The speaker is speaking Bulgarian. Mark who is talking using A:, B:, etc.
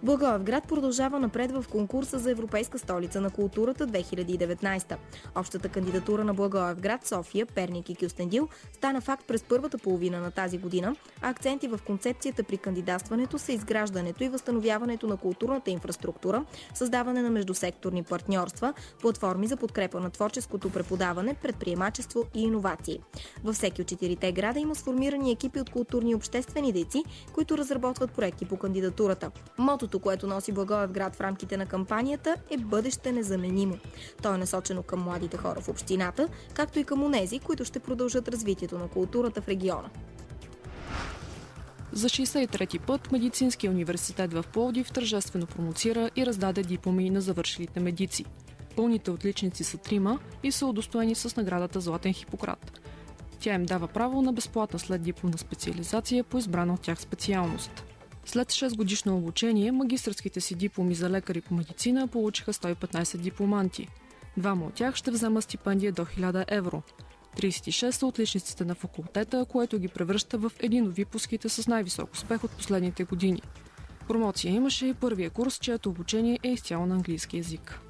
A: Благоевград продължава напред в конкурса за Европейска столица на културата 2019. Общата кандидатура на Благоевград, София, Перник и Кюстендил стана факт през първата половина на тази година, а акценти в концепцията при кандидатстването са изграждането и възстановяването на културната инфраструктура, създаване на междусекторни партньорства, платформи за подкрепа на творческото преподаване, предприемачество и иновации. Във всеки от 4 града има сформирани екипи от културни и обществени дейци, които разработват проекти по кандидатурата. Мотото, което носи Благоевград в рамките на кампанията, е бъдеще незаменимо. То е насочено към младите хора в общината, както и към онези, които ще продължат развитието на културата в региона.
B: За 63-ти път Медицинския университет в Пловдив тържествено промоцира и раздаде дипломи на завършилите медици. Пълните отличници са 3 и са удостоени с наградата Златен Хипократ. Тя им дава право на безплатна следдипломна специализация по избрана от тях специалност. След 6-годишно обучение, магистърските си дипломи за лекари по медицина получиха 115 дипломанти. 2 от тях ще вземат стипендия до 1000 евро. 36 са отличниците на факултета, което ги превръща в един от випуските с най-висок успех от последните години. Промоция имаше и първия курс, чието обучение е изцяло на английски език.